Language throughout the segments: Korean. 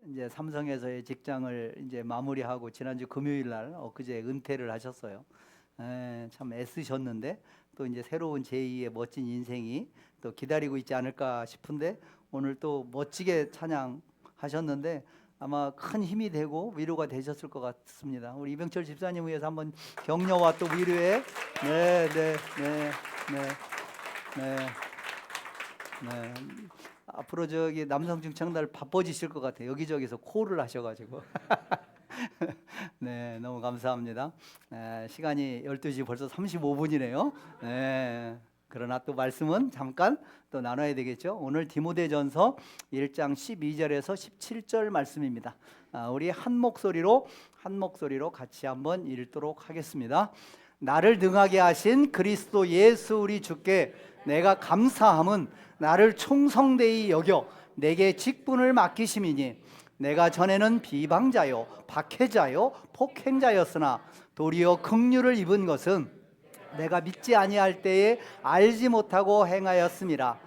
이제 삼성에서의 직장을 이제 마무리하고 지난주 금요일 날 엊그제 은퇴를 하셨어요. 참 애쓰셨는데 또 이제 새로운 제2의 멋진 인생이 또 기다리고 있지 않을까 싶은데 오늘 또 멋지게 찬양하셨는데 아마 큰 힘이 되고 위로가 되셨을 것 같습니다. 우리 이병철 집사님 위해서 한번 격려와 또 위로에 네, 네, 네, 네, 네, 네. 앞으로 저기 남성중 청달 바빠지실 것 같아요. 여기저기서 콜을 하셔가지고. 네, 너무 감사합니다. 시간이 12시 벌써 35분이네요. 네, 그러나 또 말씀은 잠깐 또 나눠야 되겠죠. 오늘 디모데전서 1장 12절에서 17절 말씀입니다. 우리 한 목소리로 같이 한번 읽도록 하겠습니다. 나를 등하게 하신 그리스도 예수 우리 주께 내가 감사함은 나를 충성되이 여겨 내게 직분을 맡기심이니 내가 전에는 비방자요 박해자요 폭행자였으나 도리어 긍휼을 입은 것은 내가 믿지 아니할 때에 알지 못하고 행하였음이라.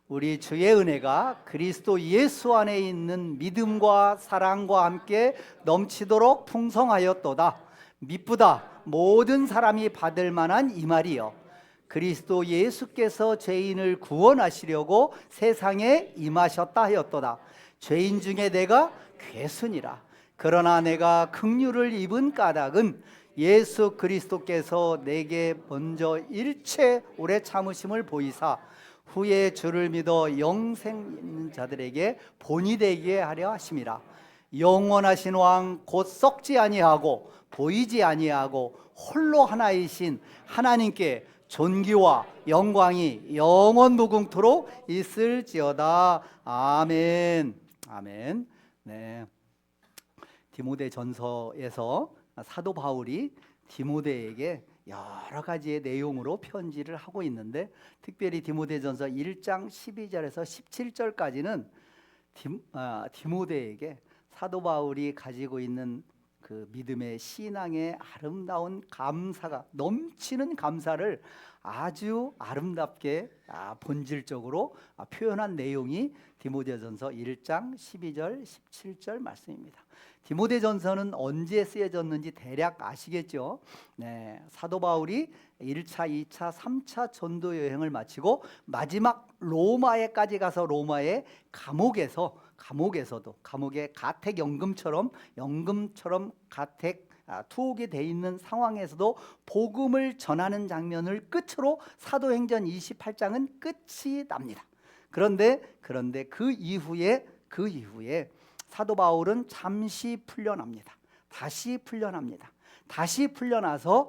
우리 주의 은혜가 그리스도 예수 안에 있는 믿음과 사랑과 함께 넘치도록 풍성하였도다. 미쁘다 모든 사람이 받을 만한 이 말이요 그리스도 예수께서 죄인을 구원하시려고 세상에 임하셨다 하였도다. 죄인 중에 내가 괴순이라. 그러나 내가 긍휼을 입은 까닭은 예수 그리스도께서 내게 먼저 일체 오래 참으심을 보이사 후에 주를 믿어 영생 있는 자들에게 본이 되게 하려 하심이라. 영원하신 왕 곧 썩지 아니하고 보이지 아니하고 홀로 하나이신 하나님께 존귀와 영광이 영원 무궁토록 있을지어다. 아멘. 아멘. 네. 디모데전서에서 사도 바울이 디모데에게 여러 가지의 내용으로 편지를 하고 있는데 특별히 디모데전서 1장 12절에서 17절까지는 디모데에게 사도 바울이 가지고 있는 그 믿음의 신앙의 아름다운 감사가 넘치는 감사를 아주 아름답게 본질적으로 표현한 내용이 디모데전서 1장 12절 17절 말씀입니다. 디모데전서는 언제 쓰여졌는지 대략 아시겠죠? 네, 사도 바울이 1차, 2차, 3차 전도 여행을 마치고 마지막 로마에까지 가서 로마의 감옥에서도 감옥의 가택 연금처럼 가택 투옥이 돼 있는 상황에서도 복음을 전하는 장면을 끝으로 사도행전 28장은 끝이 납니다. 그런데 그 이후에 사도 바울은 잠시 풀려납니다. 다시 풀려나서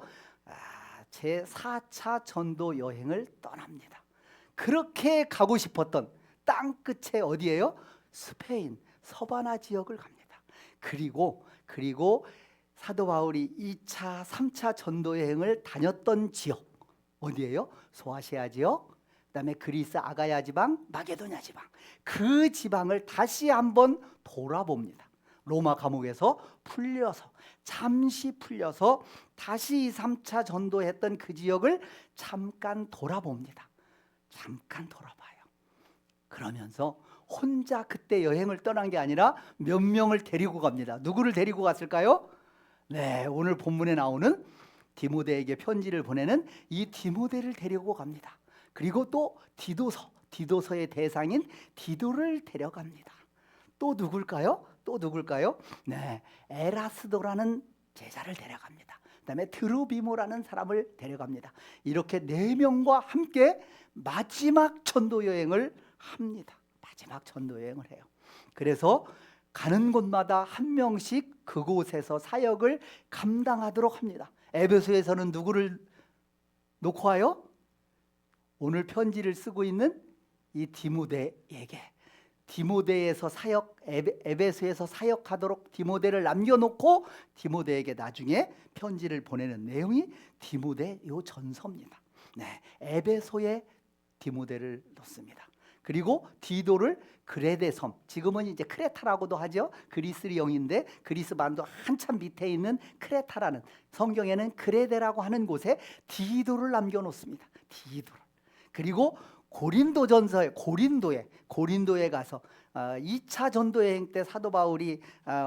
제4차 전도 여행을 떠납니다. 그렇게 가고 싶었던 땅 끝에 어디예요? 스페인 서바나 지역을 갑니다. 그리고 사도 바울이 2차, 3차 전도 여행을 다녔던 지역 어디예요? 소아시아 지역, 그다음에 그리스 아가야 지방, 마게도냐 지방. 그 지방을 다시 한번 돌아봅니다. 로마 감옥에서 잠시 풀려서 다시 3차 전도했던 그 지역을 잠깐 돌아봅니다. 잠깐 돌아봐요. 그러면서 혼자 그때 여행을 떠난 게 아니라 몇 명을 데리고 갑니다. 누구를 데리고 갔을까요? 네, 오늘 본문에 나오는 디모데에게 편지를 보내는 이 디모데를 데리고 갑니다. 그리고 또 디도서의 대상인 디도를 데려갑니다. 또 누굴까요? 네, 에라스도라는 제자를 데려갑니다. 그다음에 드로비모라는 사람을 데려갑니다. 이렇게 4명과 함께 마지막 전도 여행을 합니다. 해요. 그래서 가는 곳마다 한 명씩 그곳에서 사역을 감당하도록 합니다. 에베소에서는 누구를 놓고 와요? 오늘 편지를 쓰고 있는 이 에베소에서 사역하도록 디모데를 남겨놓고 디모데에게 나중에 편지를 보내는 내용이 디모데요 전서입니다. 네, 에베소에 디모데를 놓습니다. 그리고 디도를 그레데 섬, 지금은 이제 크레타라고도 하죠. 그리스령인데 그리스 반도 한참 밑에 있는 크레타라는, 성경에는 그레데라고 하는 곳에 디도를 남겨놓습니다. 디도를. 그리고 고린도에 가서 2차 전도 여행 때 사도 바울이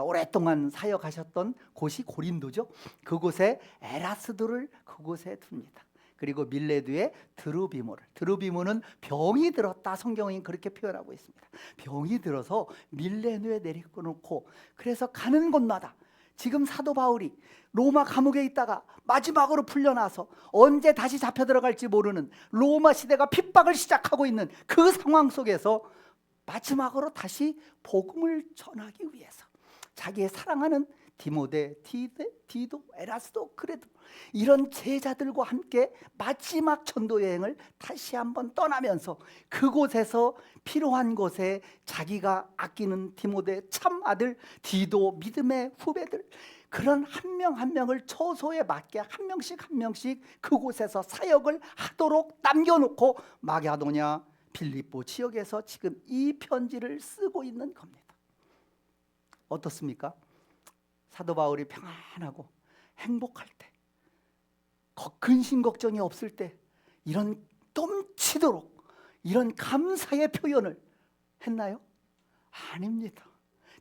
오랫동안 사역하셨던 곳이 고린도죠. 그곳에 에라스도를 그곳에 둡니다. 그리고 밀레드에 드루비모는 병이 들었다, 성경이 그렇게 표현하고 있습니다. 병이 들어서 밀레누에 내려놓고, 그래서 가는 곳마다 지금 사도 바울이 로마 감옥에 있다가 마지막으로 풀려나서 언제 다시 잡혀 들어갈지 모르는 로마 시대가 핍박을 시작하고 있는 그 상황 속에서 마지막으로 다시 복음을 전하기 위해서 자기의 사랑하는 디모데, 디도, 에라스도, 그래도 이런 제자들과 함께 마지막 전도 여행을 다시 한번 떠나면서 그곳에서 필요한 곳에 자기가 아끼는 디모데 참 아들, 디도 믿음의 후배들, 그런 한 명 한 명을 처소에 맞게 한 명씩 그곳에서 사역을 하도록 남겨놓고 마게도냐, 빌립보 지역에서 지금 이 편지를 쓰고 있는 겁니다. 어떻습니까? 사도 바울이 평안하고 행복할 때, 근심 걱정이 없을 때 이런 넘치도록 이런 감사의 표현을 했나요? 아닙니다.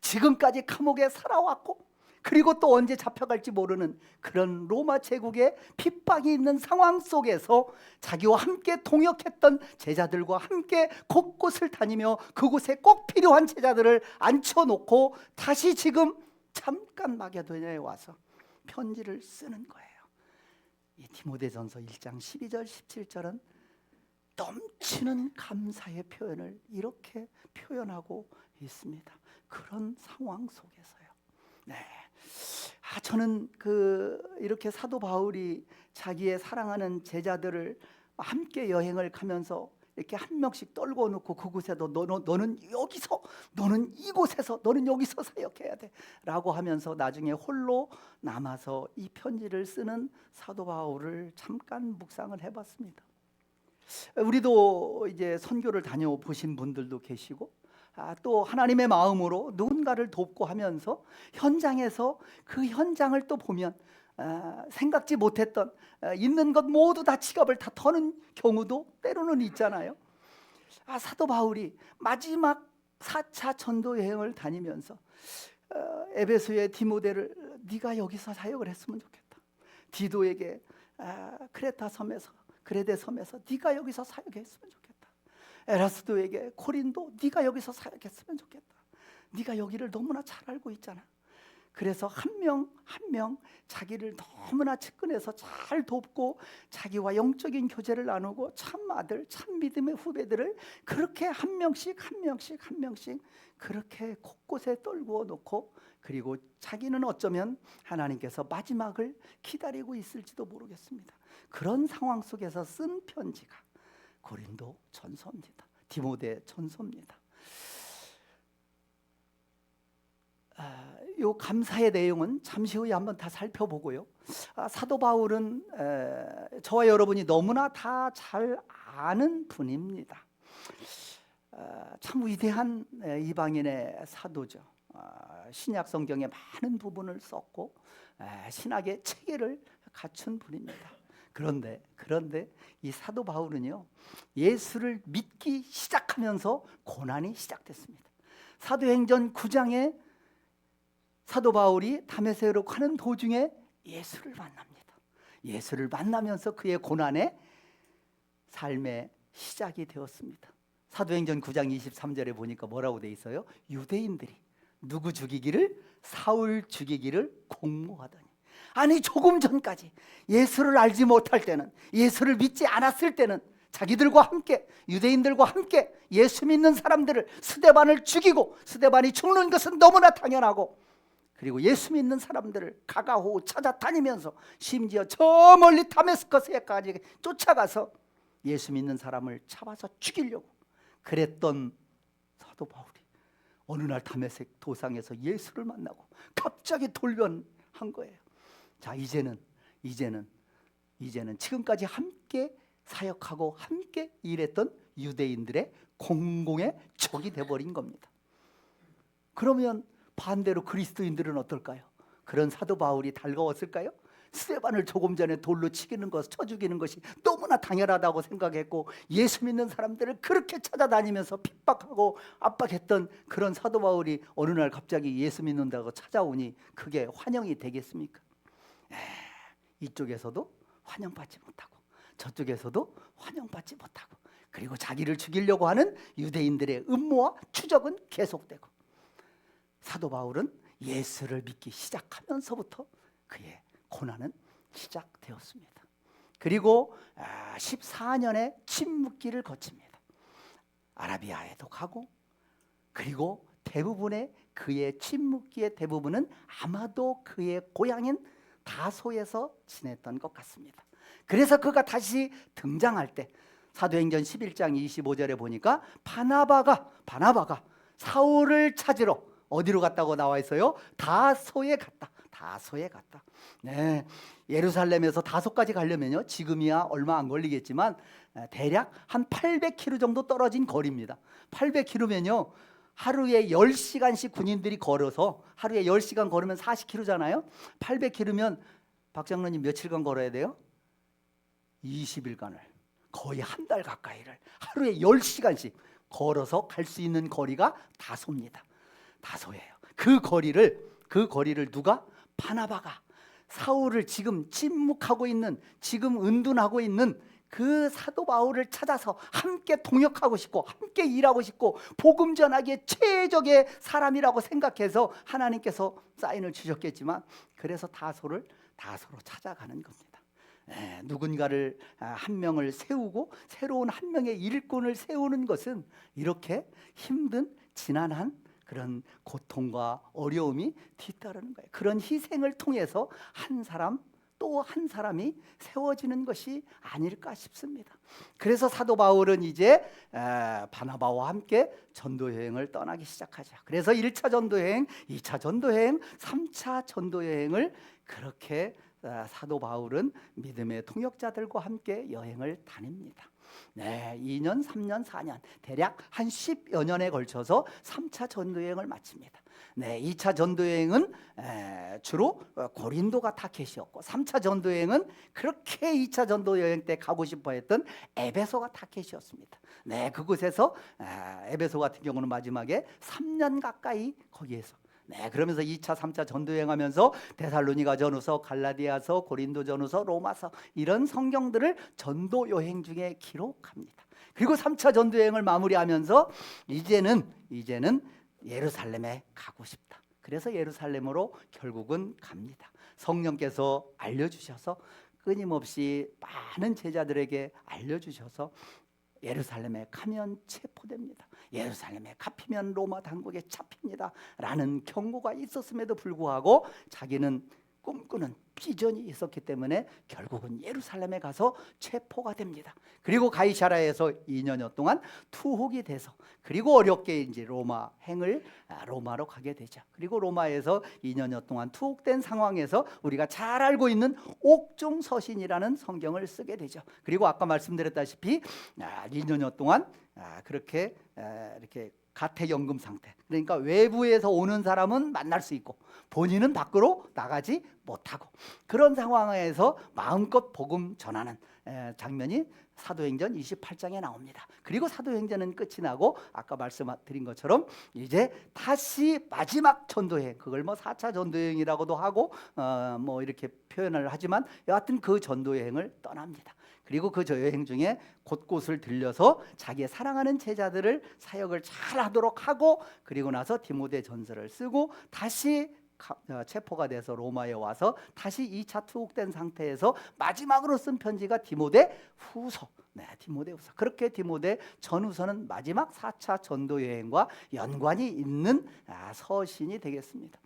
지금까지 감옥에 살아왔고, 그리고 또 언제 잡혀갈지 모르는 그런 로마 제국의 핍박이 있는 상황 속에서 자기와 함께 동역했던 제자들과 함께 곳곳을 다니며 그곳에 꼭 필요한 제자들을 앉혀놓고 다시 지금 잠깐 마게도냐에 와서 편지를 쓰는 거예요. 이 디모데전서 1장 12절 17절은 넘치는 감사의 표현을 이렇게 표현하고 있습니다. 그런 상황 속에서요. 네. 저는 이렇게 사도 바울이 자기의 사랑하는 제자들을 함께 여행을 가면서 이렇게 한 명씩 떨궈 놓고 그곳에도 너는 여기서, 너는 이곳에서, 너는 여기서 사역해야 돼 라고 하면서 나중에 홀로 남아서 이 편지를 쓰는 사도 바울을 잠깐 묵상을 해봤습니다. 우리도 이제 선교를 다녀보신 분들도 계시고, 또 하나님의 마음으로 누군가를 돕고 하면서 현장에서 그 현장을 또 보면 생각지 못했던 있는 것 모두 다 지갑을 다 터는 경우도 때로는 있잖아요. 사도 바울이 마지막 4차 전도 여행을 다니면서 에베소의 디모데를 네가 여기서 사역을 했으면 좋겠다. 디도에게 크레타 섬에서, 그레데 섬에서 네가 여기서 사역했으면 좋겠다. 에라스도에게 고린도 네가 여기서 사역했으면 좋겠다. 네가 여기를 너무나 잘 알고 있잖아. 그래서 한 명 한 명 자기를 너무나 측근해서 잘 돕고 자기와 영적인 교제를 나누고 참 아들, 참 믿음의 후배들을 그렇게 한 명씩 그렇게 곳곳에 떨구어 놓고, 그리고 자기는 어쩌면 하나님께서 마지막을 기다리고 있을지도 모르겠습니다. 그런 상황 속에서 쓴 편지가 고린도 전서입니다. 디모데 전서입니다. 이 감사의 내용은 잠시 후에 한번 다 살펴보고요. 사도 바울은 저와 여러분이 너무나 다 잘 아는 분입니다. 참 위대한 이방인의 사도죠. 신약 성경의 많은 부분을 썼고 신학의 체계를 갖춘 분입니다. 그런데 이 사도 바울은요, 예수를 믿기 시작하면서 고난이 시작됐습니다. 사도행전 9장에 사도 바울이 다메섹으로 가는 도중에 예수를 만납니다. 예수를 만나면서 그의 고난의 삶의 시작이 되었습니다. 사도행전 9장 23절에 보니까 뭐라고 돼 있어요? 유대인들이 누구 죽이기를? 사울 죽이기를 공모하더니. 아니, 조금 전까지 예수를 알지 못할 때는, 예수를 믿지 않았을 때는 자기들과 함께, 유대인들과 함께 예수 믿는 사람들을, 스데반을 죽이고, 스데반이 죽는 것은 너무나 당연하고, 그리고 예수 믿는 사람들을 가가호 찾아다니면서 심지어 저 멀리 다메스커스에까지 쫓아가서 예수 믿는 사람을 잡아서 죽이려고 그랬던 사도 바울이 어느 날 다메섹 도상에서 예수를 만나고 갑자기 돌변한 거예요. 자, 이제는 지금까지 함께 사역하고 함께 일했던 유대인들의 공공의 적이 돼버린 겁니다. 그러면 반대로 그리스도인들은 어떨까요? 그런 사도 바울이 달가웠을까요? 스데반을 조금 전에 돌로 쳐 죽이는 것이 너무나 당연하다고 생각했고, 예수 믿는 사람들을 그렇게 찾아다니면서 핍박하고 압박했던 그런 사도 바울이 어느 날 갑자기 예수 믿는다고 찾아오니 그게 환영이 되겠습니까? 이쪽에서도 환영받지 못하고 저쪽에서도 환영받지 못하고, 그리고 자기를 죽이려고 하는 유대인들의 음모와 추적은 계속되고, 사도 바울은 예수를 믿기 시작하면서부터 그의 고난은 시작되었습니다. 그리고 14년의 침묵기를 거칩니다. 아라비아에도 가고, 그리고 대부분의 그의 침묵기의 대부분은 아마도 그의 고향인 다소에서 지냈던 것 같습니다. 그래서 그가 다시 등장할 때 사도행전 11장 25절에 보니까 바나바가 사울을 찾으러 어디로 갔다고 나와 있어요? 다소에 갔다. 다소에 갔다. 네, 예루살렘에서 다소까지 가려면요, 지금이야 얼마 안 걸리겠지만 대략 한 800km 정도 떨어진 거리입니다. 800km면요 하루에 10시간씩 군인들이 걸어서, 하루에 10시간 걸으면 40km잖아요. 800km면 박 장로님 며칠간 걸어야 돼요? 20일간을, 거의 한 달 가까이를 하루에 10시간씩 걸어서 갈 수 있는 거리가 다소입니다. 다소예요. 그 거리를 누가? 바나바가 사울을 지금 침묵하고 있는, 지금 은둔하고 있는 그 사도 바울을 찾아서 함께 동역하고 싶고 함께 일하고 싶고 복음 전하기에 최적의 사람이라고 생각해서 하나님께서 사인을 주셨겠지만, 그래서 다소로 찾아가는 겁니다. 누군가를 한 명을 세우고 새로운 한 명의 일꾼을 세우는 것은 이렇게 힘든 지난한 그런 고통과 어려움이 뒤따르는 거예요. 그런 희생을 통해서 한 사람 또 한 사람이 세워지는 것이 아닐까 싶습니다. 그래서 사도 바울은 이제 바나바와 함께 전도 여행을 떠나기 시작하죠. 그래서 1차 전도 여행, 2차 전도 여행, 3차 전도 여행을 그렇게 사도 바울은 믿음의 통역자들과 함께 여행을 다닙니다. 2년, 3년, 4년, 대략 한 10여 년에 걸쳐서 3차 전도여행을 마칩니다. 2차 전도여행은 주로 고린도가 타켓이었고, 3차 전도여행은 그렇게 2차 전도여행 때 가고 싶어 했던 에베소가 타켓이었습니다. 그곳에서 에베소 같은 경우는 마지막에 3년 가까이 거기에서 그러면서 2차, 3차 전도여행하면서 데살로니가 전후서, 갈라디아서, 고린도 전후서, 로마서 이런 성경들을 전도여행 중에 기록합니다. 그리고 3차 전도여행을 마무리하면서 이제는 예루살렘에 가고 싶다. 그래서 예루살렘으로 결국은 갑니다. 성령께서 알려주셔서, 끊임없이 많은 제자들에게 알려주셔서 예루살렘에 가면 체포됩니다. 예루살렘에 갚히면 로마 당국에 잡힙니다 라는 경고가 있었음에도 불구하고 자기는 꿈꾸는 비전이 있었기 때문에 결국은 예루살렘에 가서 체포가 됩니다. 그리고 가이사랴에서 2년여 동안 투옥이 돼서, 그리고 어렵게 이제 로마로 가게 되죠. 그리고 로마에서 2년여 동안 투옥된 상황에서 우리가 잘 알고 있는 옥중서신이라는 성경을 쓰게 되죠. 그리고 아까 말씀드렸다시피 2년여 동안 그렇게 이렇게 가택연금 상태, 그러니까 외부에서 오는 사람은 만날 수 있고 본인은 밖으로 나가지 못하고, 그런 상황에서 마음껏 복음 전하는 장면이 사도행전 28장에 나옵니다. 그리고 사도행전은 끝이 나고 아까 말씀드린 것처럼 이제 다시 마지막 전도여행, 그걸 4차 전도여행이라고도 하고 뭐 이렇게 표현을 하지만 여하튼 그 전도여행을 떠납니다. 그리고 그 여행 중에 곳곳을 들려서 자기의 사랑하는 제자들을 사역을 잘 하도록 하고, 그리고 나서 디모데 전서를 쓰고 다시 체포가 돼서 로마에 와서 다시 2차 투옥된 상태에서 마지막으로 쓴 편지가 디모데 후서. 디모데 후서. 그렇게 디모데 전후서는 마지막 4차 전도 여행과 연관이 있는 서신이 되겠습니다.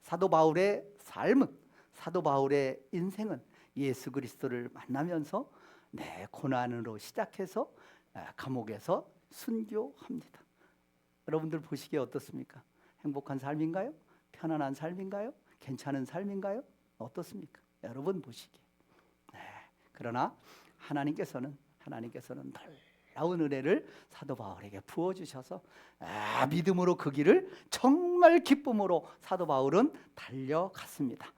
사도 바울의 삶은, 사도 바울의 인생은 예수 그리스도를 만나면서 고난으로 시작해서 감옥에서 순교합니다. 여러분들 보시기에 어떻습니까? 행복한 삶인가요? 편안한 삶인가요? 괜찮은 삶인가요? 어떻습니까? 여러분 보시기에. 그러나 하나님께서는 놀라운 은혜를 사도 바울에게 부어주셔서 믿음으로 그 길을 정말 기쁨으로 사도 바울은 달려갔습니다.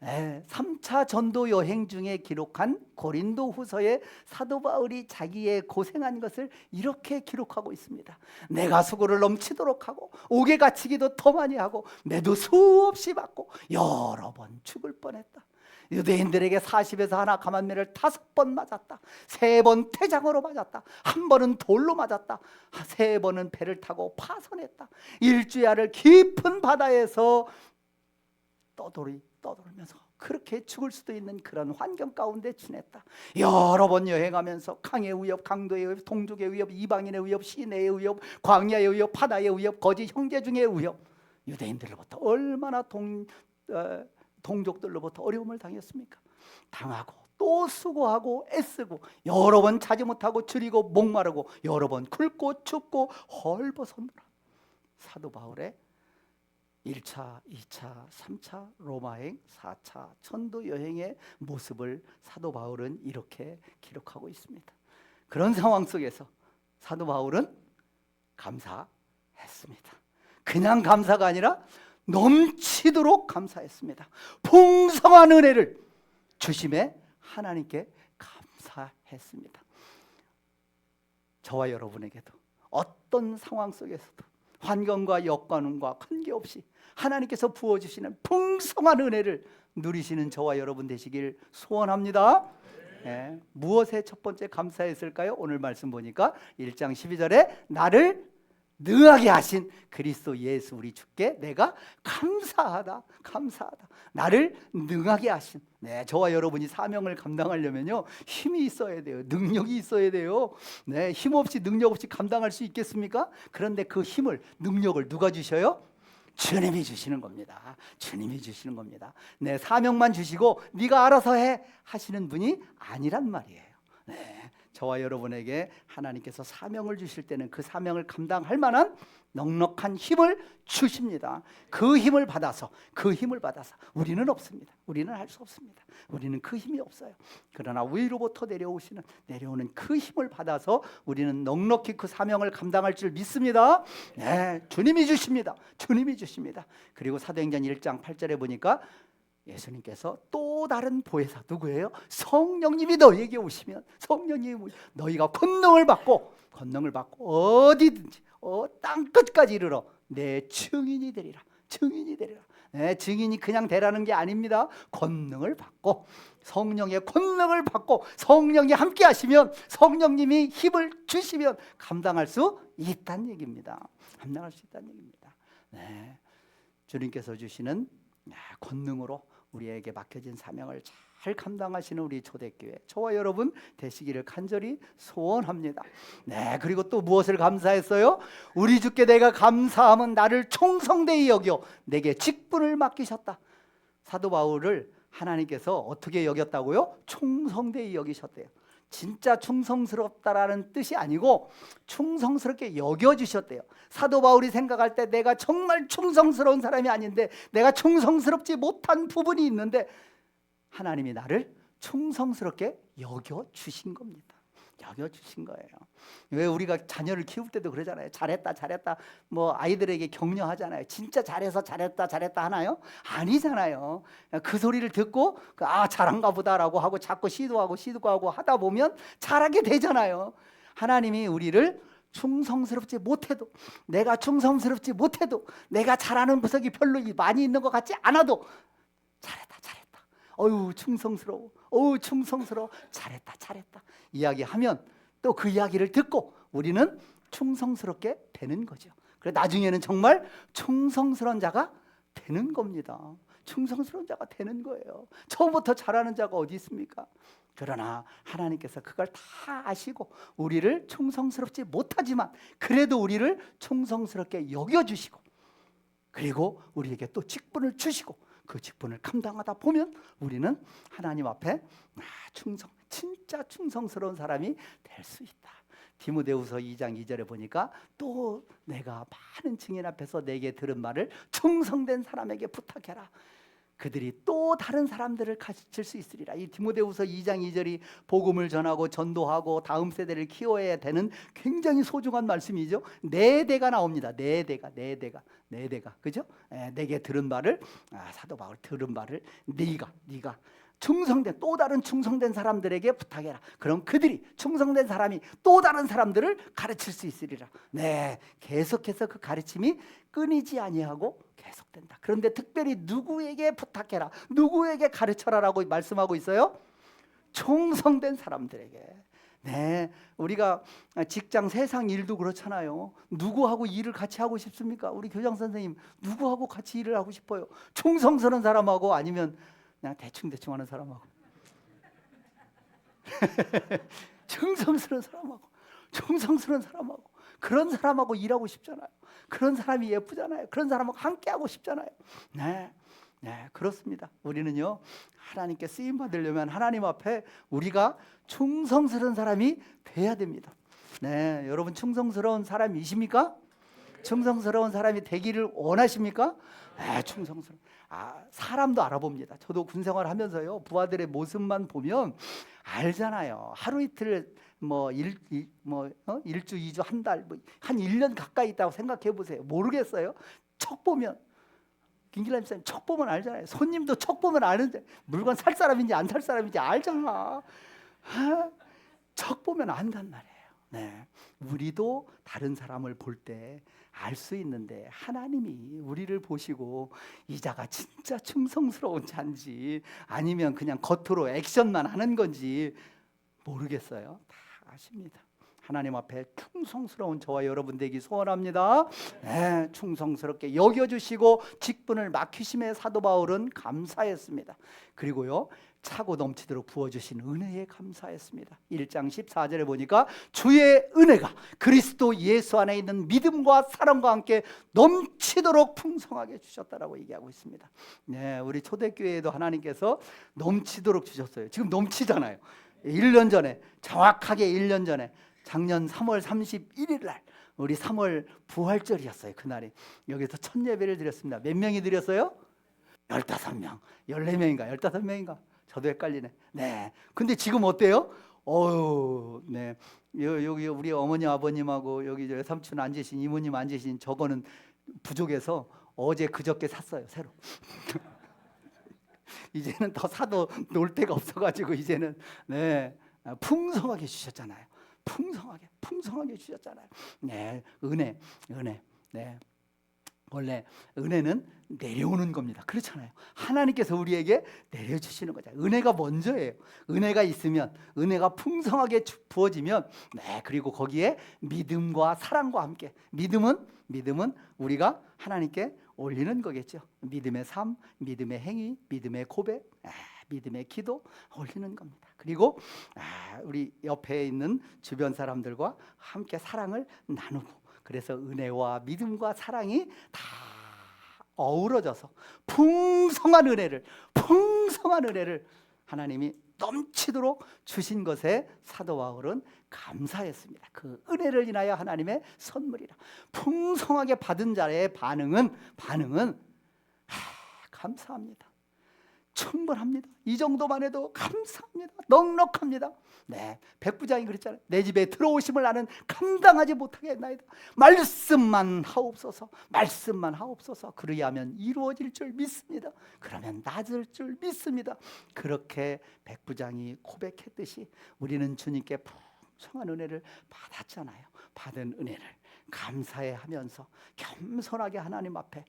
3차 전도 여행 중에 기록한 고린도 후서에 사도 바울이 자기의 고생한 것을 이렇게 기록하고 있습니다. 내가 수고를 넘치도록 하고 옥에 갇히기도 더 많이 하고 매도 수없이 받고 여러 번 죽을 뻔했다. 유대인들에게 40에서 하나 감한매를 5번 맞았다. 3번 태장으로 맞았다. 1번은 돌로 맞았다. 3번은 배를 타고 파선했다. 일주야를 깊은 바다에서 떠돌면서 그렇게 죽을 수도 있는 그런 환경 가운데 지냈다. 여러 번 여행하면서 강의 위협, 강도의 위협, 동족의 위협, 이방인의 위협, 시내의 위협, 광야의 위협, 바다의 위협, 거짓 형제 중의 위협, 유대인들로부터 얼마나 동족들로부터 어려움을 당했습니까? 당하고 또 수고하고 애쓰고 여러 번 자지 못하고 줄이고 목마르고 여러 번 굶고 춥고 헐벗었노라. 사도 바울의 1차, 2차, 3차 로마행, 4차 전도 여행의 모습을 사도 바울은 이렇게 기록하고 있습니다. 그런 상황 속에서 사도 바울은 감사했습니다. 그냥 감사가 아니라 넘치도록 감사했습니다. 풍성한 은혜를 주심에 하나님께 감사했습니다. 저와 여러분에게도 어떤 상황 속에서도 환경과 여건과 관계없이 하나님께서 부어주시는 풍성한 은혜를 누리시는 저와 여러분 되시길 소원합니다. 무엇에 첫 번째 감사했을까요? 오늘 말씀 보니까 1장 12절에 나를 능하게 하신 그리스도 예수 우리 주께 내가 감사하다. 나를 능하게 하신, 저와 여러분이 사명을 감당하려면요 힘이 있어야 돼요. 능력이 있어야 돼요. 힘 없이 능력 없이 감당할 수 있겠습니까? 그런데 그 힘을, 능력을 누가 주셔요? 주님이 주시는 겁니다. 주님이 주시는 겁니다. 사명만 주시고 네가 알아서 해 하시는 분이 아니란 말이에요. 저와 여러분에게 하나님께서 사명을 주실 때는 그 사명을 감당할 만한 넉넉한 힘을 주십니다. 그 힘을 받아서 우리는 없습니다. 우리는 할 수 없습니다. 우리는 그 힘이 없어요. 그러나 위로부터 내려오는 그 힘을 받아서 우리는 넉넉히 그 사명을 감당할 줄 믿습니다. 주님이 주십니다. 그리고 사도행전 1장 8절에 보니까 예수님께서 또 다른 보혜사, 누구예요? 성령님이 너희에게 오시면 너희가 권능을 받고 어디든지 땅 끝까지 이르러 내 증인이 되리라. 증인이 그냥 되라는 게 아닙니다. 권능을 받고 성령의 권능을 받고 성령이 함께 하시면, 성령님이 힘을 주시면 감당할 수 있다는 얘기입니다. 주님께서 주시는 권능으로 우리에게 맡겨진 사명을 잘 감당하시는 우리 초대교회, 저와 여러분 되시기를 간절히 소원합니다. 그리고 또 무엇을 감사했어요? 우리 주께 내가 감사함은 나를 충성되이 여겨 내게 직분을 맡기셨다. 사도 바울을 하나님께서 어떻게 여겼다고요? 충성되이 여기셨대요. 진짜 충성스럽다라는 뜻이 아니고 충성스럽게 여겨주셨대요. 사도 바울이 생각할 때 내가 정말 충성스러운 사람이 아닌데, 내가 충성스럽지 못한 부분이 있는데 하나님이 나를 충성스럽게 여겨주신 겁니다. 여겨주신 거예요. 왜 우리가 자녀를 키울 때도 그러잖아요. 잘했다 뭐 아이들에게 격려하잖아요. 진짜 잘했다 하나요? 아니잖아요. 그 소리를 듣고 잘한가 보다라고 하고 자꾸 시도하고 하다 보면 잘하게 되잖아요. 하나님이 우리를 충성스럽지 못해도, 내가 내가 잘하는 구석이 별로 많이 있는 것 같지 않아도 잘했다 충성스러워 잘했다 이야기하면 또 그 이야기를 듣고 우리는 충성스럽게 되는 거죠. 그래 나중에는 정말 충성스러운 자가 되는 겁니다. 충성스러운 자가 되는 거예요. 처음부터 잘하는 자가 어디 있습니까? 그러나 하나님께서 그걸 다 아시고 우리를 충성스럽지 못하지만 그래도 우리를 충성스럽게 여겨주시고, 그리고 우리에게 또 직분을 주시고, 그 직분을 감당하다 보면 우리는 하나님 앞에 진짜 충성스러운 사람이 될 수 있다. 디모데후서 2장 2절에 보니까 또 내가 많은 증인 앞에서 내게 들은 말을 충성된 사람에게 부탁해라. 그들이 또 다른 사람들을 가르칠 수 있으리라. 이 디모데후서 2장 2절이 복음을 전하고 전도하고 다음 세대를 키워야 되는 굉장히 소중한 말씀이죠. 네 대가 나옵니다. 네 대가 그죠? 내게 들은 바를 사도 바울 들은 바를 네가 충성된 또 다른 충성된 사람들에게 부탁해라. 그럼 그들이 충성된 사람이 또 다른 사람들을 가르칠 수 있으리라. 네, 계속해서 그 가르침이 끊이지 아니하고 계속된다. 그런데 특별히 누구에게 부탁해라, 누구에게 가르쳐라라고 말씀하고 있어요? 충성된 사람들에게. 네, 우리가 직장 세상 일도 그렇잖아요. 누구하고 일을 같이 하고 싶습니까? 우리 교장 선생님 누구하고 같이 일을 하고 싶어요? 충성스러운 사람하고 아니면 그냥 대충 하는 사람하고 충성스러운 사람하고 그런 사람하고 일하고 싶잖아요. 그런 사람이 예쁘잖아요. 그런 사람하고 함께하고 싶잖아요. 네, 그렇습니다. 우리는요, 하나님께 쓰임 받으려면 하나님 앞에 우리가 충성스러운 사람이 돼야 됩니다. 네, 여러분 충성스러운 사람이십니까? 충성스러운 사람이 되기를 원하십니까? 충성스러운. 사람도 알아봅니다. 저도 군 생활하면서요, 부하들의 모습만 보면 알잖아요. 하루 이틀 일주, 2주, 한 달, 한 1년 가까이 있다고 생각해 보세요. 모르겠어요. 척 보면, 김길남 목사님 척 보면 알잖아요. 손님도 척 보면 아는데 물건 살 사람인지 안 살 사람인지 알잖아. 척 보면 안단 말이에요. 네, 우리도 다른 사람을 볼 때 알 수 있는데 하나님이 우리를 보시고 이 자가 진짜 충성스러운 자인지 아니면 그냥 겉으로 액션만 하는 건지 모르겠어요. 다 아십니다. 하나님 앞에 충성스러운 저와 여러분 되기 소원합니다. 네, 충성스럽게 여겨주시고 직분을 맡기심에 사도 바울은 감사했습니다. 그리고요, 차고 넘치도록 부어주신 은혜에 감사했습니다. 1장 14절에 보니까 주의 은혜가 그리스도 예수 안에 있는 믿음과 사랑과 함께 넘치도록 풍성하게 주셨다라고 얘기하고 있습니다. 네, 우리 초대교회에도 하나님께서 넘치도록 주셨어요. 지금 넘치잖아요. 1년 전에, 정확하게 1년 전에 작년 3월 31일 날 우리 3월 부활절이었어요. 그날이 여기서 첫 예배를 드렸습니다. 몇 명이 드렸어요? 15명, 14명인가 15명인가? 저도 헷갈리네. 네. 근데 지금 어때요? 네. 여기 우리 어머니 아버님하고 여기 외삼촌 앉으신 이모님 앉으신 저거는 부족해서 어제 그저께 샀어요. 새로. 이제는 더 사도 놀 데가 없어가지고 이제는 네, 풍성하게 주셨잖아요. 풍성하게 주셨잖아요. 네, 은혜. 네. 원래 은혜는 내려오는 겁니다. 그렇잖아요. 하나님께서 우리에게 내려주시는 거죠. 은혜가 먼저예요. 은혜가 있으면, 은혜가 풍성하게 부어지면, 네, 그리고 거기에 믿음과 사랑과 함께, 믿음은 우리가 하나님께 올리는 거겠죠. 믿음의 삶, 믿음의 행위, 믿음의 고백, 믿음의 기도 올리는 겁니다. 그리고 우리 옆에 있는 주변 사람들과 함께 사랑을 나누고, 그래서 은혜와 믿음과 사랑이 다 어우러져서 풍성한 은혜를 하나님이 넘치도록 주신 것에 사도 바울은 감사했습니다. 그 은혜를 인하여 하나님의 선물이라. 풍성하게 받은 자의 반응은 감사합니다. 충분합니다. 이 정도만 해도 감사합니다. 넉넉합니다. 네, 백부장이 그랬잖아요. 내 집에 들어오심을 나는 감당하지 못하겠나이다. 말씀만 하옵소서. 그리하면 이루어질 줄 믿습니다. 그러면 나아질 줄 믿습니다. 그렇게 백부장이 고백했듯이 우리는 주님께 풍성한 은혜를 받았잖아요. 받은 은혜를 감사해 하면서 겸손하게 하나님 앞에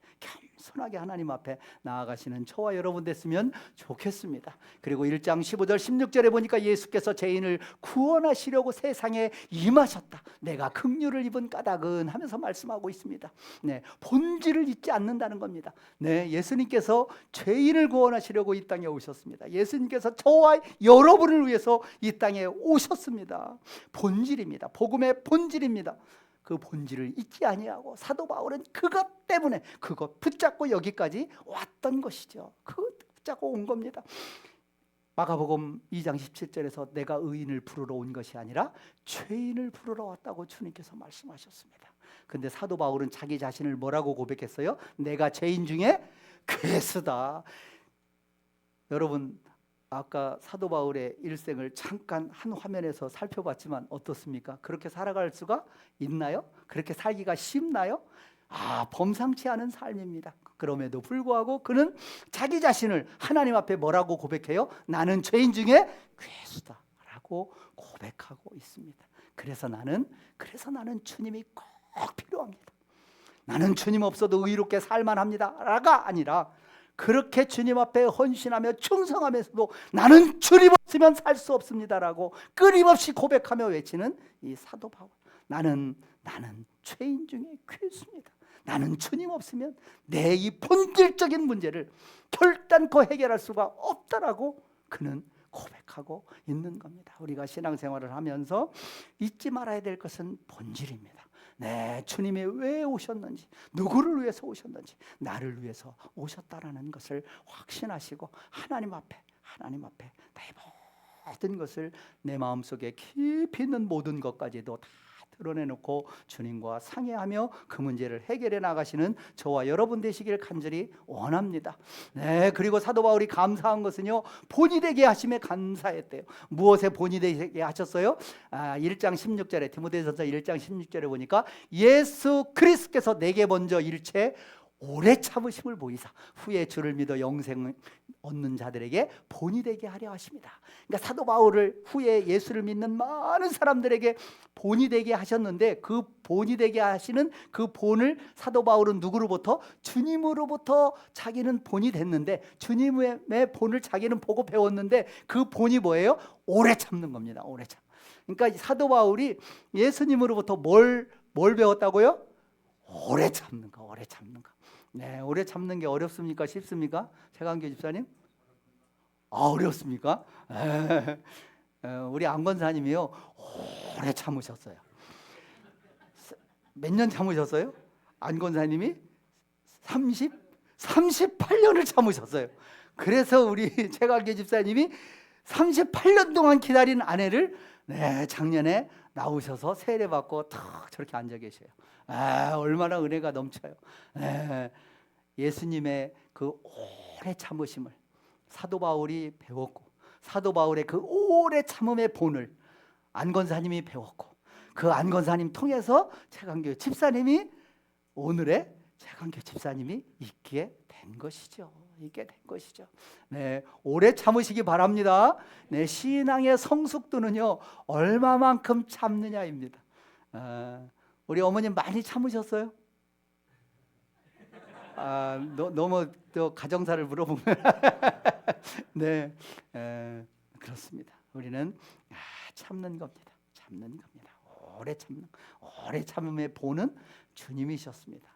나아가시는 저와 여러분 됐으면 좋겠습니다. 그리고 1장 15절 16절에 보니까 예수께서 죄인을 구원하시려고 세상에 임하셨다. 내가 긍휼을 입은 까닭은 하면서 말씀하고 있습니다. 네, 본질을 잊지 않는다는 겁니다. 네, 예수님께서 죄인을 구원하시려고 이 땅에 오셨습니다. 예수님께서 저와 여러분을 위해서 이 땅에 오셨습니다. 본질입니다. 복음의 본질입니다. 그 본질을 잊지 아니하고 사도 바울은 그것 때문에 그것 붙잡고 여기까지 왔던 것이죠. 그것 붙잡고 온 겁니다. 마가복음 2장 17절에서 내가 의인을 부르러 온 것이 아니라 죄인을 부르러 왔다고 주님께서 말씀하셨습니다. 근데 사도 바울은 자기 자신을 뭐라고 고백했어요? 내가 죄인 중에 괴수다. 여러분 아까 사도 바울의 일생을 잠깐 한 화면에서 살펴봤지만 어떻습니까? 그렇게 살아갈 수가 있나요? 그렇게 살기가 쉽나요? 범상치 않은 삶입니다. 그럼에도 불구하고 그는 자기 자신을 하나님 앞에 뭐라고 고백해요? 나는 죄인 중에 괴수다 라고 고백하고 있습니다. 그래서 나는 주님이 꼭 필요합니다. 나는 주님 없어도 의롭게 살만합니다 라가 아니라 그렇게 주님 앞에 헌신하며 충성하면서도 나는 주님 없으면 살 수 없습니다라고 끊임없이 고백하며 외치는 이 사도 바울. 나는 죄인 중에 괴수입니다. 나는 주님 없으면 내 이 본질적인 문제를 결단코 해결할 수가 없다라고 그는 고백하고 있는 겁니다. 우리가 신앙생활을 하면서 잊지 말아야 될 것은 본질입니다. 주님이 왜 오셨는지, 누구를 위해서 오셨는지, 나를 위해서 오셨다라는 것을 확신하시고 하나님 앞에 나의 모든 것을 내 마음속에 깊이 있는 모든 것까지도 다 드러내놓고 주님과 상의하며 그 문제를 해결해 나가시는 저와 여러분 되시길 간절히 원합니다. 그리고 사도 바울이 감사한 것은요, 본이 되게 하심에 감사했대요. 무엇에 본이 되게 하셨어요? 1장 16절에 디모데전서 1장 16절에 보니까 예수 그리스도께서 내게 먼저 일체 오래 참으심을 보이사 후에 주를 믿어 영생 얻는 자들에게 본이 되게 하려 하십니다. 그러니까 사도 바울을 후에 예수를 믿는 많은 사람들에게 본이 되게 하셨는데 그 본이 되게 하시는 그 본을 사도 바울은 누구로부터? 주님으로부터 자기는 본이 됐는데 주님의 본을 자기는 보고 배웠는데 그 본이 뭐예요? 오래 참는 겁니다. 오래 참. 그러니까 사도 바울이 예수님으로부터 뭘 배웠다고요? 오래 참는 거, 오래 참는 거. 오래 참는 게 어렵습니까? 쉽습니까? 최강교 집사님? 어렵습니까? 우리 안 권사님이요, 오래 참으셨어요. 몇 년 참으셨어요? 안 권사님이 38년을 참으셨어요. 그래서 우리 최강교 집사님이 38년 동안 기다린 아내를 작년에 나오셔서 세례받고 탁 저렇게 앉아 계셔요. 얼마나 은혜가 넘쳐요. 예수님의 그 오래 참으심을 사도 바울이 배웠고 사도 바울의 그 오래 참음의 본을 안 권사님이 배웠고 그 안 권사님 통해서 최강교 집사님이 오늘의 최강교 집사님이 있게 된 것이죠. 오래 참으시기 바랍니다. 신앙의 성숙도는요, 얼마만큼 참느냐입니다. 우리 어머님 많이 참으셨어요? 너무 또 가정사를 물어보면 그렇습니다. 우리는 참는 겁니다. 오래 참음의 본은 주님이셨습니다.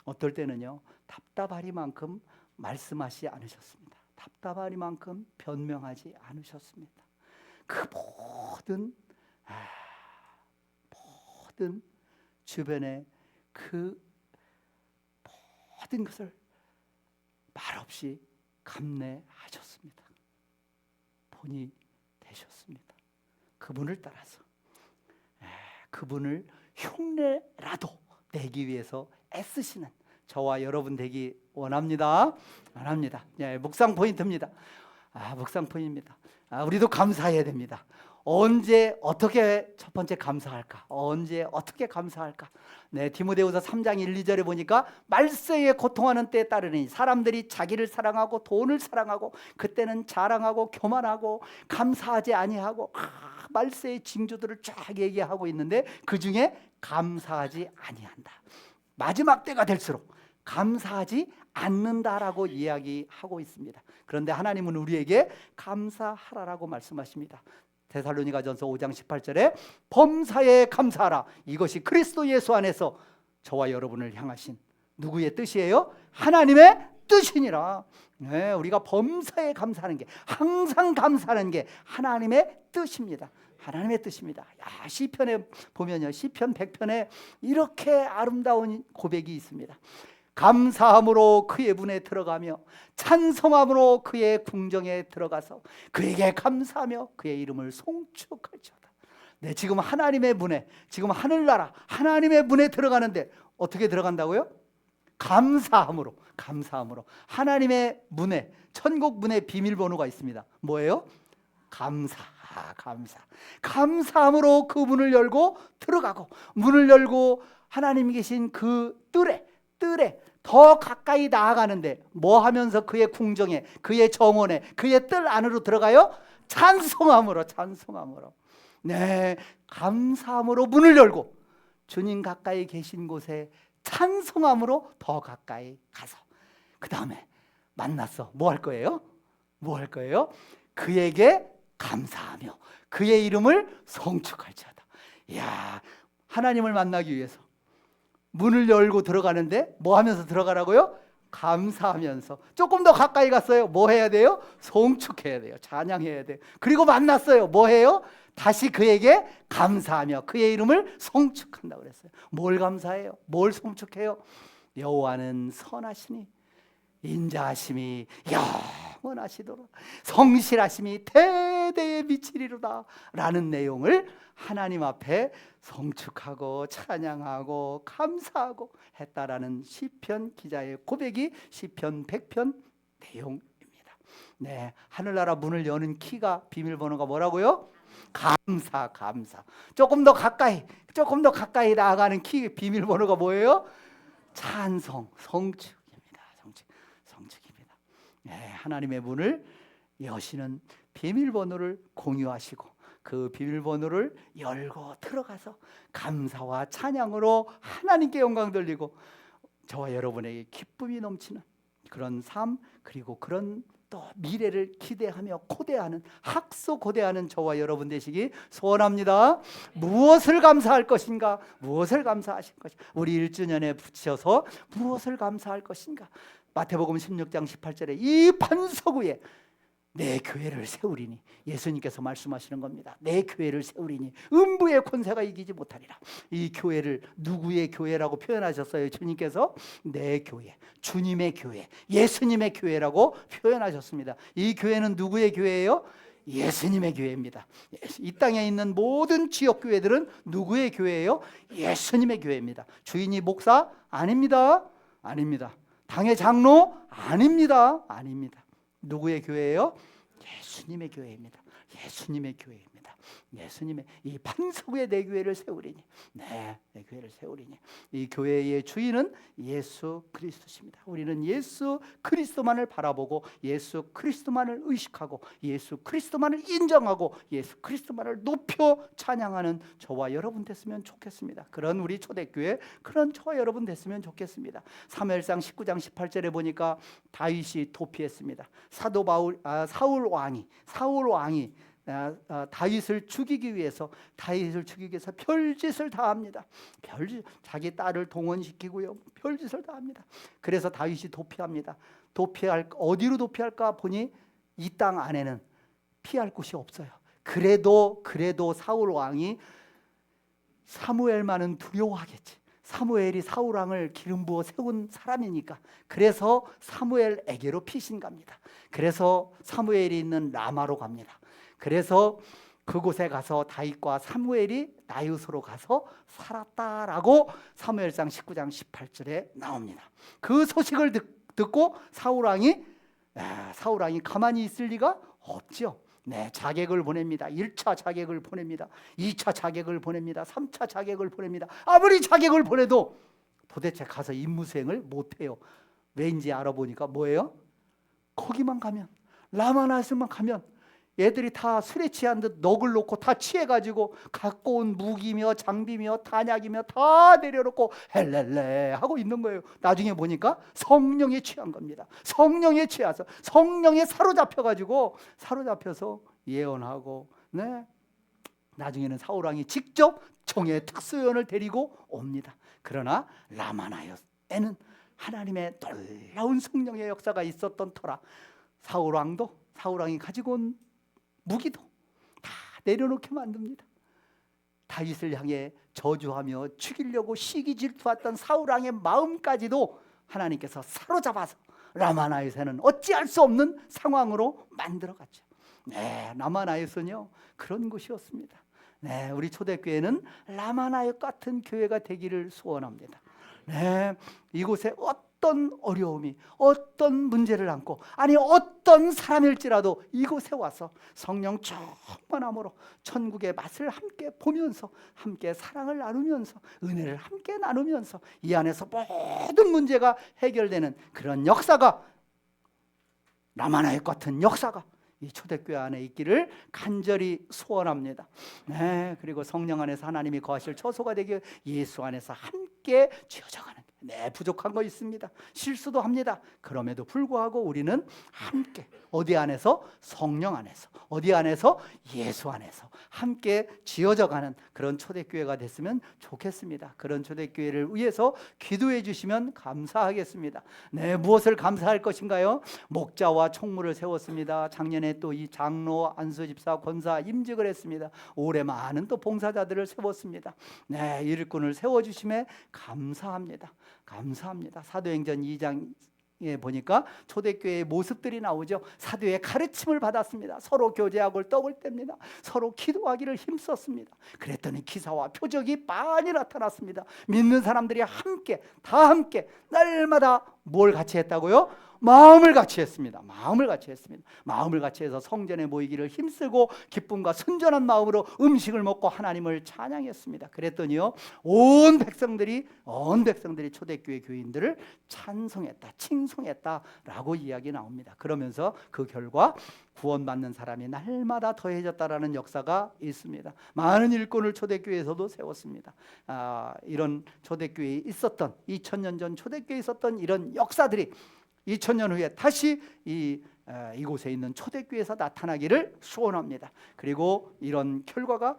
어떨 때는요, 답답하리만큼 말씀하지 않으셨습니다. 답답하리만큼 변명하지 않으셨습니다. 그 모든 주변에 그 모든 것을 말없이 감내하셨습니다. 본이 되셨습니다. 그분을 따라서 그분을 흉내라도 내기 위해서 애쓰시는 저와 여러분 되기 원합니다. 묵상 포인트입니다. 묵상 포인트입니다. 우리도 감사해야 됩니다. 언제 어떻게 첫 번째 감사할까? 언제 어떻게 감사할까? 디모데후서 3장 1, 2절에 보니까 말세에 고통하는 때에 따르니 사람들이 자기를 사랑하고 돈을 사랑하고 그때는 자랑하고 교만하고 감사하지 아니하고 말세의 징조들을 쫙 얘기하고 있는데 그 중에 감사하지 아니한다. 마지막 때가 될수록 감사하지 않는다라고 이야기하고 있습니다. 그런데 하나님은 우리에게 감사하라라고 말씀하십니다. 데살로니가전서 5장 18절에 범사에 감사하라. 이것이 그리스도 예수 안에서 저와 여러분을 향하신 누구의 뜻이에요? 하나님의 뜻이니라. 우리가 범사에 감사하는 게, 항상 감사하는 게 하나님의 뜻입니다. 시편에 보면요, 시편 100편에 이렇게 아름다운 고백이 있습니다. 감사함으로 그의 문에 들어가며 찬송함으로 그의 궁정에 들어가서 그에게 감사하며 그의 이름을 송축할지어다. 지금 하나님의 문에, 지금 하늘나라 하나님의 문에 들어가는데 어떻게 들어간다고요? 감사함으로 하나님의 문에, 천국 문에 비밀번호가 있습니다. 뭐예요? 감사함으로 그 문을 열고 들어가고, 문을 열고 하나님 계신 그 뜰에 더 가까이 나아가는데 뭐 하면서 그의 궁정에, 그의 정원에, 그의 뜰 안으로 들어가요? 찬송함으로. 네, 감사함으로 문을 열고 주님 가까이 계신 곳에 찬송함으로 더 가까이 가서, 그 다음에 만났어. 뭐 할 거예요? 그에게 감사하며 그의 이름을 송축할지어다. 이야, 하나님을 만나기 위해서 문을 열고 들어가는데 뭐 하면서 들어가라고요? 감사하면서. 조금 더 가까이 갔어요. 뭐 해야 돼요? 송축해야 돼요. 찬양해야 돼요. 그리고 만났어요. 뭐 해요? 다시 그에게 감사하며 그의 이름을 송축한다고 그랬어요. 뭘 감사해요? 뭘 송축해요? 여호와는 선하시니 인자하심이 영원하시도다, 성실하심이 대대에 미치리로다 라는 내용을 하나님 앞에 송축하고 찬양하고 감사하고 했다라는 시편 기자의 고백이 시편 100편 내용입니다. 네, 하늘나라 문을 여는 키가, 비밀번호가 뭐라고요? 감사. 조금 더 가까이 나아가는 키, 비밀번호가 뭐예요? 찬송, 성축입니다. 네, 하나님의 문을 여시는 비밀번호를 공유하시고 그 비밀번호를 열고 들어가서 감사와 찬양으로 하나님께 영광 돌리고 저와 여러분에게 기쁨이 넘치는 그런 삶, 그리고 그런 또 미래를 기대하며 고대하는, 학소고대하는 저와 여러분 되시기 소원합니다. 무엇을 감사할 것인가? 무엇을 감사하실 것인가? 우리 1주년에 붙여서 무엇을 감사할 것인가? 마태복음 16장 18절에 이 반석 위에 내 교회를 세우리니, 예수님께서 말씀하시는 겁니다. 내 교회를 세우리니 음부의 권세가 이기지 못하리라. 이 교회를 누구의 교회라고 표현하셨어요? 주님께서 내 교회, 주님의 교회, 예수님의 교회라고 표현하셨습니다. 이 교회는 누구의 교회예요? 예수님의 교회입니다. 이 땅에 있는 모든 지역 교회들은 누구의 교회예요? 예수님의 교회입니다. 주인이 목사? 아닙니다. 당의 장로? 아닙니다. 누구의 교회예요? 예수님의 교회입니다. 예수님의 이 반석 위에 내 교회를 세우리니, 내 교회를 세우리니. 이 교회의 주인은 예수 그리스도십니다. 우리는 예수 그리스도만을 바라보고 예수 그리스도만을 의식하고 예수 그리스도만을 인정하고 예수 그리스도만을 높여 찬양하는 저와 여러분 됐으면 좋겠습니다. 그런 우리 초대교회, 그런 저와 여러분 됐으면 좋겠습니다. 사무엘상 19장 18절에 보니까 다윗이 도피했습니다. 사울 왕이 다윗을 죽이기 위해서 별짓을 다 합니다. 자기 딸을 동원시키고요, 별짓을 다 합니다. 그래서 다윗이 도피합니다. 어디로 도피할까 보니 이 땅 안에는 피할 곳이 없어요. 그래도 사울 왕이 사무엘만은 두려워하겠지. 사무엘이 사울 왕을 기름 부어 세운 사람이니까. 그래서 사무엘에게로 피신 갑니다. 그래서 사무엘이 있는 라마로 갑니다. 그래서 그곳에 가서 다윗과 사무엘이 나요스로 가서 살았다라고 사무엘상 19장 18절에 나옵니다. 그 소식을 듣고 사울 왕이 가만히 있을 리가 없죠. 네, 자객을 보냅니다. 1차 자객을 보냅니다. 2차 자객을 보냅니다. 3차 자객을 보냅니다. 아무리 자객을 보내도 도대체 가서 임무 수행을 못해요. 왜인지 알아보니까 뭐예요? 거기만 가면, 라마나스만 가면 얘들이 다 술에 취한 듯 넋을 놓고 다 취해가지고 갖고 온 무기며 장비며 탄약이며 다 내려놓고 헬렐레 하고 있는 거예요. 나중에 보니까 성령에 취한 겁니다. 성령에 취해서 성령에 사로잡혀서 예언하고, 네, 나중에는 사울 왕이 직접 총회 특수요원을 데리고 옵니다. 그러나 라마나요에는 하나님의 놀라운 성령의 역사가 있었던 터라 사울 왕이 가지고 온 무기도 다 내려놓게 만듭니다. 다윗을 향해 저주하며 죽이려고 시기 질투했던 사울 왕의 마음까지도 하나님께서 사로잡아서 라마나요스는 어찌할 수 없는 상황으로 만들어갔죠. 네, 라마나요스는요 그런 곳이었습니다. 네, 우리 초대교회는 라마나요 같은 교회가 되기를 소원합니다. 네, 이곳에 어떤 어려움이, 어떤 문제를 안고, 아니 어떤 사람일지라도 이곳에 와서 성령 충만함으로 천국의 맛을 함께 보면서, 함께 사랑을 나누면서, 은혜를 함께 나누면서 이 안에서 모든 문제가 해결되는 그런 역사가, 라마나의 같은 역사가 이 초대교회 안에 있기를 간절히 소원합니다. 네, 그리고 성령 안에서 하나님이 거하실 처소가 되게 예수 안에서 함께 지어져가는, 네, 부족한 거 있습니다. 실수도 합니다. 그럼에도 불구하고 우리는 함께, 어디 안에서? 성령 안에서, 어디 안에서? 예수 안에서 함께 지어져가는 그런 초대교회가 됐으면 좋겠습니다. 그런 초대교회를 위해서 기도해 주시면 감사하겠습니다. 네, 무엇을 감사할 것인가요? 목자와 총무를 세웠습니다. 작년에 또 이 장로, 안수집사, 권사 임직을 했습니다. 올해 많은 또 봉사자들을 세웠습니다. 네, 일꾼을 세워주심에 감사합니다. 감사합니다. 사도행전 2장에 보니까 초대교회의 모습들이 나오죠. 사도의 가르침을 받았습니다. 서로 교제하고 떡을 뗍니다. 서로 기도하기를 힘썼습니다. 그랬더니 기사와 표적이 많이 나타났습니다. 믿는 사람들이 함께, 다 함께 날마다 뭘 같이 했다고요? 마음을 같이 했습니다. 마음을 같이 했습니다. 마음을 같이 해서 성전에 모이기를 힘쓰고 기쁨과 순전한 마음으로 음식을 먹고 하나님을 찬양했습니다. 그랬더니요, 온 백성들이 초대교회 교인들을 찬송했다, 칭송했다라고 이야기 나옵니다. 그러면서 그 결과 구원받는 사람이 날마다 더해졌다라는 역사가 있습니다. 많은 일꾼을 초대교회에서도 세웠습니다. 이런 초대교회에 있었던, 2000년 전 초대교회에 있었던 이런 역사들이 2000년 후에 다시 이곳에 있는 초대교회에서 나타나기를 소원합니다. 그리고 이런 결과가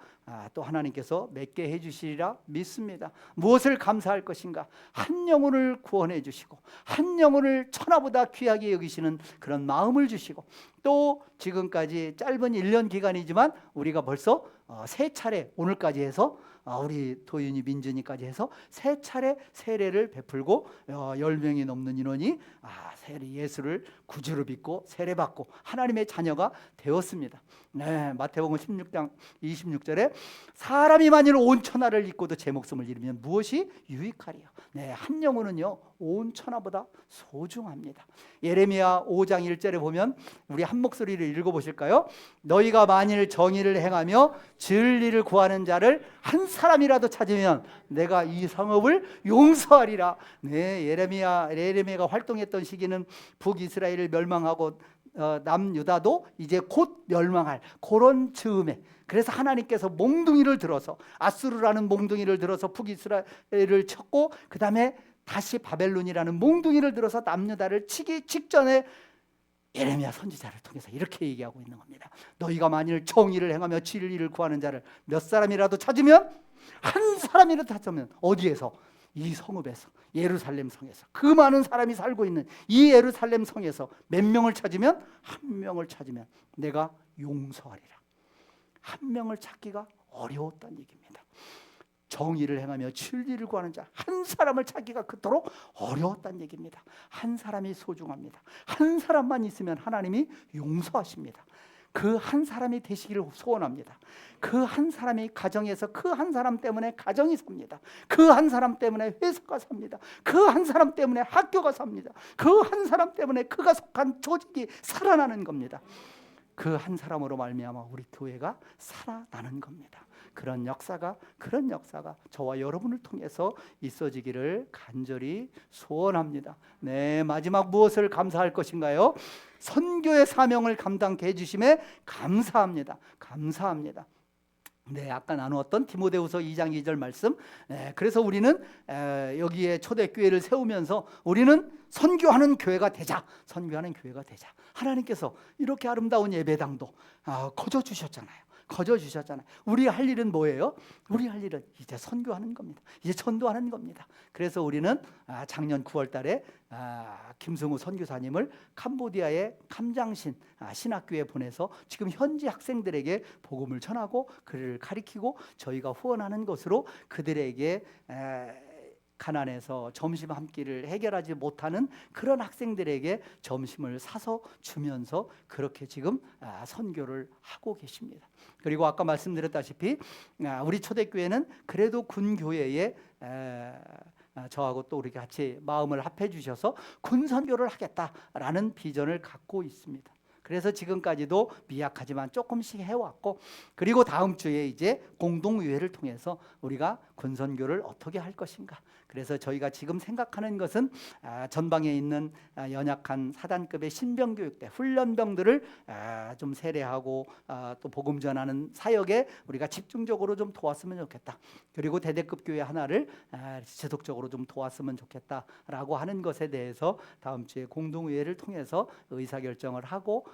또 하나님께서 맺게 해주시리라 믿습니다. 무엇을 감사할 것인가? 한 영혼을 구원해 주시고, 한 영혼을 천하보다 귀하게 여기시는 그런 마음을 주시고, 또 지금까지 짧은 1년 기간이지만 우리가 벌써 세 차례, 오늘까지 해서 우리 도윤이, 민준이까지 해서 세 차례 세례를 베풀고 10명이 넘는 인원이 예수를 구주로 믿고 세례받고 하나님의 자녀가 되었습니다. 네, 마태복음 16장 26절에 사람이 만일 온 천하를 잊고도 제 목숨을 잃으면 무엇이 유익하리요? 네, 한 영혼은요 온 천하보다 소중합니다. 예레미야 5장 1절에 보면 우리 한 목소리를 읽어보실까요? 너희가 만일 정의를 행하며 진리를 구하는 자를 한 사람이라도 찾으면 내가 이 성읍을 용서하리라. 네, 예레미야가 활동했던 시기는 북이스라엘을 멸망하고 남유다도 이제 곧 멸망할 그런 즈음에, 그래서 하나님께서 몽둥이를 들어서, 아수르라는 몽둥이를 들어서 북이스라엘을 쳤고, 그 다음에 다시 바벨론이라는 몽둥이를 들어서 남유다를 치기 직전에 예레미야 선지자를 통해서 이렇게 얘기하고 있는 겁니다. 너희가 만일 정의를 행하며 진리를 구하는 자를 몇 사람이라도 찾으면, 한 사람이라도 찾으면, 어디에서? 이 성읍에서, 예루살렘 성에서, 그 많은 사람이 살고 있는 이 예루살렘 성에서 몇 명을 찾으면? 한 명을 찾으면 내가 용서하리라. 한 명을 찾기가 어려웠다는 얘기입니다. 정의를 행하며 진리를 구하는 자 한 사람을 찾기가 그토록 어려웠다는 얘기입니다. 한 사람이 소중합니다. 한 사람만 있으면 하나님이 용서하십니다. 그 한 사람이 되시기를 소원합니다. 그 한 사람이 가정에서 그 한 사람 때문에 가정이 삽니다. 그 한 사람 때문에 회사가 삽니다. 그 한 사람 때문에 학교가 삽니다. 그 한 사람 때문에 그가 속한 조직이 살아나는 겁니다. 그 한 사람으로 말미암아 우리 교회가 살아나는 겁니다. 그런 역사가 저와 여러분을 통해서 있어지기를 간절히 소원합니다. 네, 마지막 무엇을 감사할 것인가요? 선교의 사명을 감당케 해주심에 감사합니다. 감사합니다. 네, 아까 나누었던 디모데후서 2장 2절 말씀. 그래서 우리는 여기에 초대교회를 세우면서 우리는 선교하는 교회가 되자. 선교하는 교회가 되자. 하나님께서 이렇게 아름다운 예배당도 거저 주셨잖아요. 우리 할 일은 뭐예요? 우리 할 일은 이제 선교하는 겁니다. 이제 전도하는 겁니다. 그래서 우리는 작년 9월 달에 김승우 선교사님을 캄보디아의 캄장신 신학교에 보내서 지금 현지 학생들에게 복음을 전하고 그를 가리키고 저희가 후원하는 것으로 그들에게 가난해서 점심 한 끼를 해결하지 못하는 그런 학생들에게 점심을 사서 주면서 그렇게 지금 선교를 하고 계십니다. 그리고 아까 말씀드렸다시피 우리 초대교회는 그래도 군교회의 저하고 또 우리 같이 마음을 합해 주셔서 군 선교를 하겠다라는 비전을 갖고 있습니다. 그래서 지금까지도 미약하지만 조금씩 해왔고, 그리고 다음 주에 이제 공동의회를 통해서 우리가 군선교를 어떻게 할 것인가. 그래서 저희가 지금 생각하는 것은 전방에 있는 연약한 사단급의 신병교육대 훈련병들을 좀 세례하고 또 복음 전하는 사역에 우리가 집중적으로 좀 도왔으면 좋겠다. 그리고 대대급 교회 하나를 지속적으로 좀 도왔으면 좋겠다라고 하는 것에 대해서 다음 주에 공동의회를 통해서 의사결정을 하고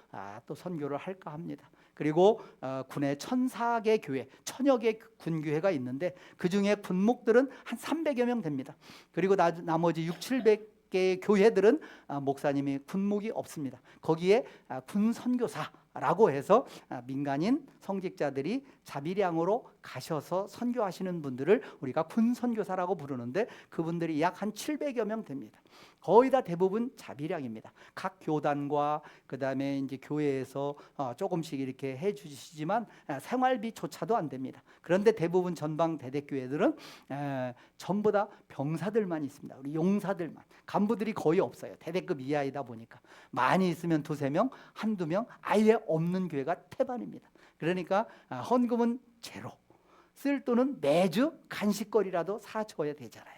또 선교를 할까 합니다. 그리고 군에 1,400개 교회, 1,000여 개 군교회가 있는데 그중에 군목들은 한 300여 명 됩니다. 그리고 나머지 600-700개의 교회들은 목사님이 군목이 없습니다. 거기에 군 선교사라고 해서 민간인 성직자들이 자비량으로 가셔서 선교하시는 분들을 우리가 군 선교사라고 부르는데 그분들이 약 한 700여 명 됩니다. 거의 다 대부분 자비량입니다. 각 교단과 그다음에 이제 교회에서 조금씩 이렇게 해 주시지만 생활비조차도 안 됩니다. 그런데 대부분 전방 대대교회들은 전부 다 병사들만 있습니다. 우리 용사들만. 간부들이 거의 없어요. 대대급 이하이다 보니까. 많이 있으면 2-3명, 1-2명, 아예 없는 교회가 태반입니다. 그러니까 헌금은 제로. 쓸 돈은 매주 간식거리라도 사줘야 되잖아요.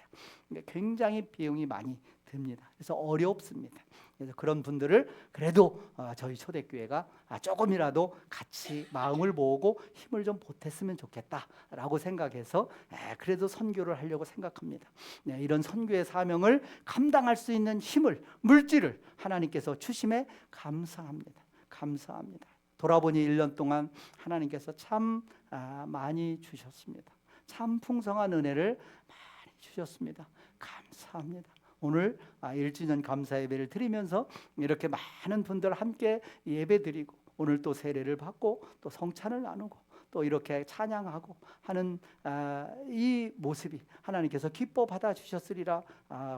굉장히 비용이 많이 듭니다. 그래서 어렵습니다. 그래서 그런 분들을 그래도 저희 초대교회가 조금이라도 같이 마음을 모으고 힘을 좀 보탰으면 좋겠다라고 생각해서 그래도 선교를 하려고 생각합니다. 이런 선교의 사명을 감당할 수 있는 힘을, 물질을 하나님께서 주심에 감사합니다. 감사합니다. 돌아보니 1년 동안 하나님께서 참 많이 주셨습니다. 참 풍성한 은혜를 많이 주셨습니다. 감사합니다. 오늘 1주년 감사 예배를 드리면서 이렇게 많은 분들 함께 예배 드리고 오늘 또 세례를 받고 또 성찬을 나누고 또 이렇게 찬양하고 하는 이 모습이 하나님께서 기뻐 받아주셨으리라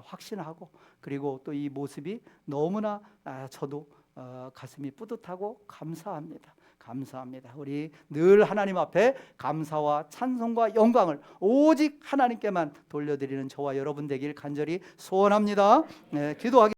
확신하고, 그리고 또 이 모습이 너무나 저도 가슴이 뿌듯하고 감사합니다. 감사합니다. 우리 늘 하나님 앞에 감사와 찬송과 영광을 오직 하나님께만 돌려드리는 저와 여러분 되길 간절히 소원합니다. 기도하겠습니다.